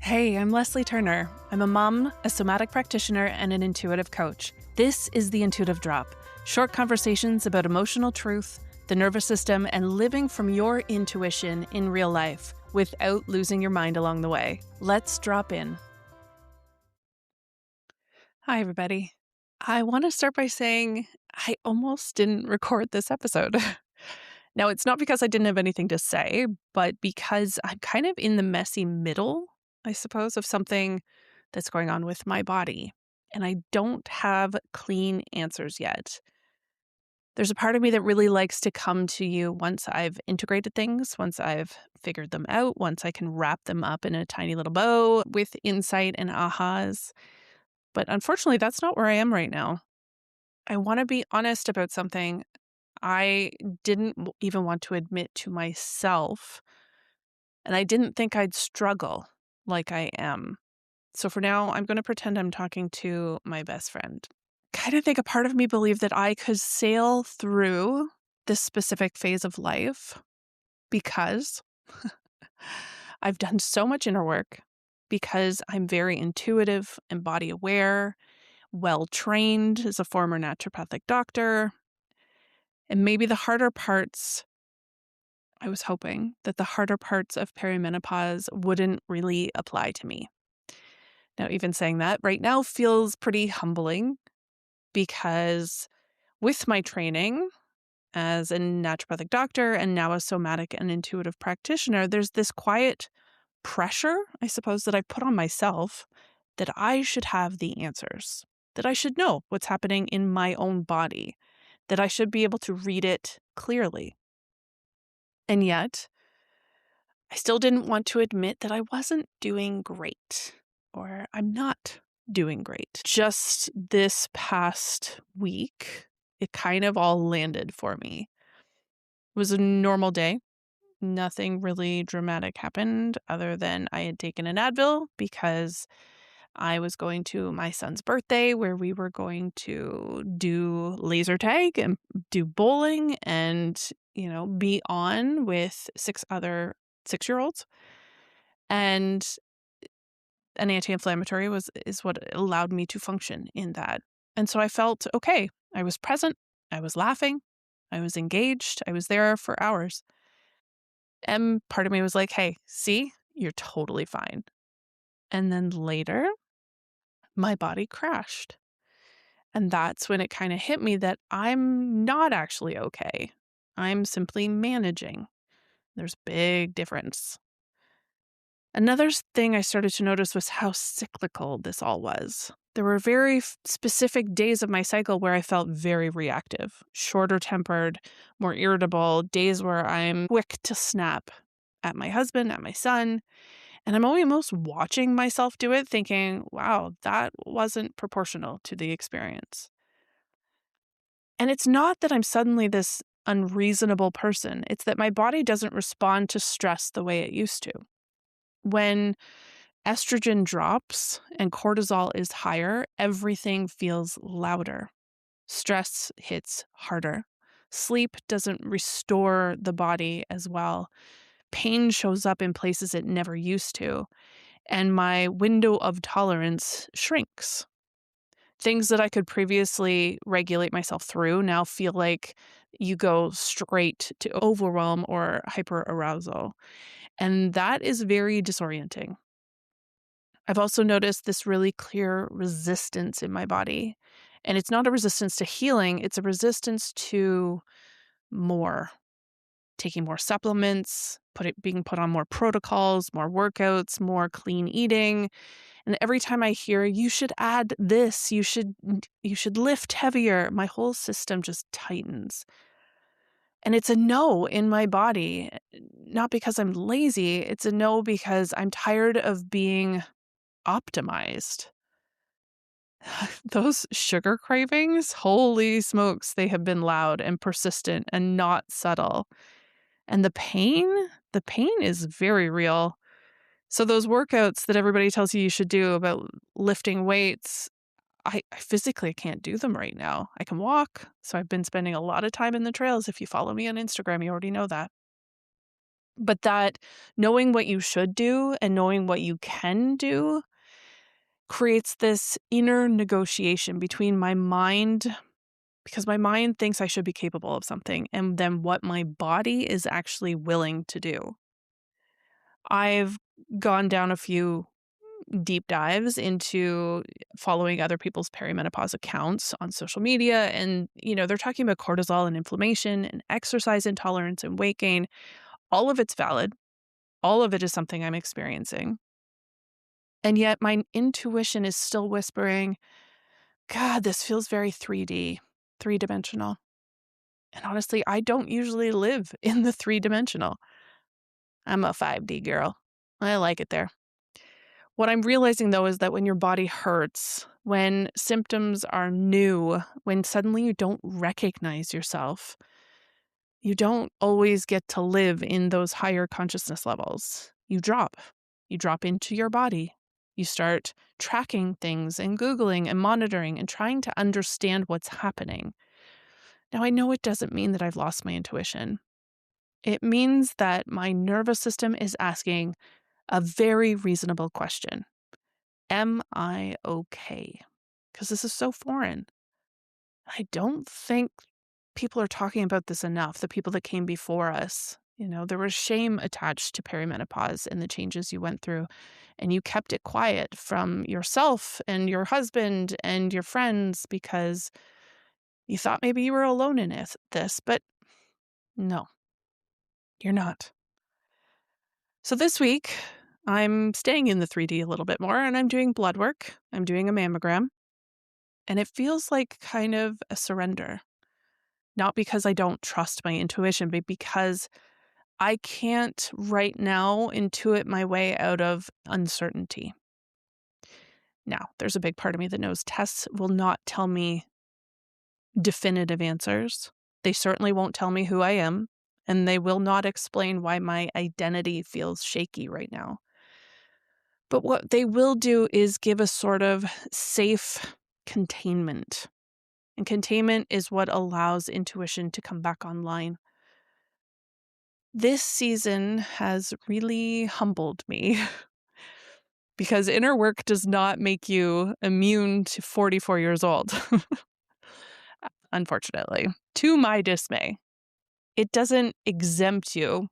Hey, I'm Leslie Turner. I'm a mom, a somatic practitioner, and an intuitive coach. This is the Intuitive Drop, short conversations about emotional truth, the nervous system, and living from your intuition in real life without losing your mind along the way. Let's drop in. Hi, everybody. I want to start by saying I almost didn't record this episode. Now, it's not because I didn't have anything to say, but because I'm kind of in the messy middle, I suppose, of something that's going on with my body. And I don't have clean answers yet. There's a part of me that really likes to come to you once I've integrated things, once I've figured them out, once I can wrap them up in a tiny little bow with insight and ahas. But unfortunately, that's not where I am right now. I want to be honest about something I didn't even want to admit to myself, and I didn't think I'd struggle like I am. So for now, I'm going to pretend I'm talking to my best friend. Kind of think a part of me believed that I could sail through this specific phase of life because I've done so much inner work, because I'm very intuitive and body aware, well trained as a former naturopathic doctor. And maybe the harder parts, I was hoping that the harder parts of perimenopause wouldn't really apply to me. Now, even saying that right now feels pretty humbling because with my training as a naturopathic doctor and now a somatic and intuitive practitioner, there's this quiet pressure, I suppose, that I put on myself that I should have the answers, that I should know what's happening in my own body, that I should be able to read it clearly. And yet, I still didn't want to admit that I wasn't doing great, or I'm not doing great. Just this past week, it kind of all landed for me. It was a normal day. Nothing really dramatic happened other than I had taken an Advil because I was going to my son's birthday where we were going to do laser tag and do bowling and, be on with 6 other 6-year-olds. And an anti-inflammatory is what allowed me to function in that. And so I felt okay. I was present. I was laughing. I was engaged. I was there for hours. And part of me was like, hey, see, you're totally fine. And then later, my body crashed. And that's when it kind of hit me that I'm not actually okay. I'm simply managing. There's a big difference. Another thing I started to notice was how cyclical this all was. There were very specific days of my cycle where I felt very reactive, shorter tempered, more irritable, days where I'm quick to snap at my husband, at my son. And I'm almost watching myself do it, thinking, wow, that wasn't proportional to the experience. And it's not that I'm suddenly this unreasonable person. It's that my body doesn't respond to stress the way it used to. When estrogen drops and cortisol is higher, everything feels louder. Stress hits harder. Sleep doesn't restore the body as well. Pain shows up in places it never used to. And my window of tolerance shrinks. Things that I could previously regulate myself through now feel like you go straight to overwhelm or hyperarousal. And that is very disorienting. I've also noticed this really clear resistance in my body. And it's not a resistance to healing, it's a resistance to more. Taking more supplements, being put on more protocols, more workouts, more clean eating. And every time I hear, you should add this, you should lift heavier, my whole system just tightens. And it's a no in my body, not because I'm lazy. It's a no because I'm tired of being optimized. Those sugar cravings, holy smokes, they have been loud and persistent and not subtle. And the pain is very real. So those workouts that everybody tells you should do about lifting weights, I physically can't do them right now. I can walk, so I've been spending a lot of time in the trails. If you follow me on Instagram, you already know that. But that knowing what you should do and knowing what you can do creates this inner negotiation between my mind, because my mind thinks I should be capable of something, and then what my body is actually willing to do. I've gone down a few deep dives into following other people's perimenopause accounts on social media. And, they're talking about cortisol and inflammation and exercise intolerance and weight gain. All of it's valid. All of it is something I'm experiencing. And yet my intuition is still whispering, God, this feels very 3D, three-dimensional. And honestly, I don't usually live in the three-dimensional. I'm a 5D girl. I like it there. What I'm realizing, though, is that when your body hurts, when symptoms are new, when suddenly you don't recognize yourself, you don't always get to live in those higher consciousness levels. You drop. You drop into your body. You start tracking things and Googling and monitoring and trying to understand what's happening. Now, I know it doesn't mean that I've lost my intuition. It means that my nervous system is asking a very reasonable question. Am I okay? Because this is so foreign. I don't think people are talking about this enough, the people that came before us. There was shame attached to perimenopause and the changes you went through, and you kept it quiet from yourself and your husband and your friends because you thought maybe you were alone in this, but no, you're not. So this week, I'm staying in the 3D a little bit more, and I'm doing blood work. I'm doing a mammogram. And it feels like kind of a surrender. Not because I don't trust my intuition, but because I can't right now intuit my way out of uncertainty. Now, there's a big part of me that knows tests will not tell me definitive answers. They certainly won't tell me who I am, and they will not explain why my identity feels shaky right now. But what they will do is give a sort of safe containment. And containment is what allows intuition to come back online. This season has really humbled me because inner work does not make you immune to 44 years old, unfortunately, to my dismay. It doesn't exempt you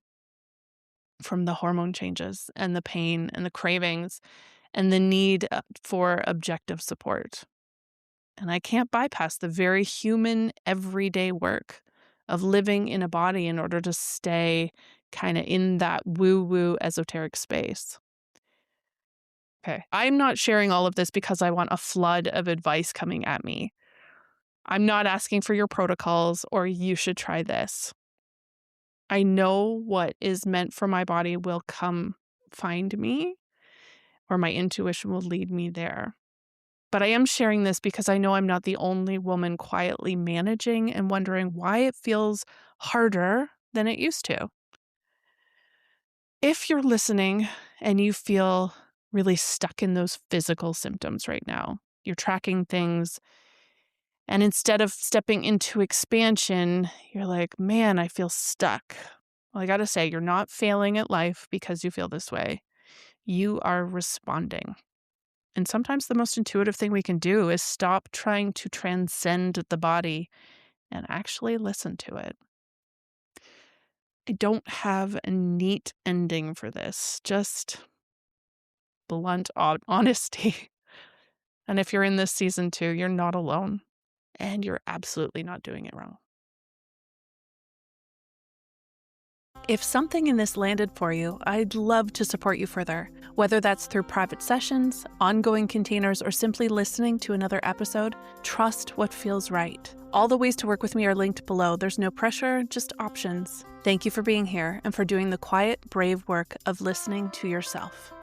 from the hormone changes and the pain and the cravings and the need for objective support. And I can't bypass the very human, everyday work of living in a body in order to stay kind of in that woo-woo esoteric space. Okay, I'm not sharing all of this because I want a flood of advice coming at me. I'm not asking for your protocols or you should try this. I know what is meant for my body will come find me, or my intuition will lead me there. But I am sharing this because I know I'm not the only woman quietly managing and wondering why it feels harder than it used to. If you're listening and you feel really stuck in those physical symptoms right now, you're tracking things, and instead of stepping into expansion, you're like, man, I feel stuck. Well, I got to say, you're not failing at life because you feel this way. You are responding. And sometimes the most intuitive thing we can do is stop trying to transcend the body and actually listen to it. I don't have a neat ending for this, just blunt honesty. And if you're in this season too, you're not alone, and you're absolutely not doing it wrong. If something in this landed for you, I'd love to support you further. Whether that's through private sessions, ongoing containers, or simply listening to another episode, trust what feels right. All the ways to work with me are linked below. There's no pressure, just options. Thank you for being here and for doing the quiet, brave work of listening to yourself.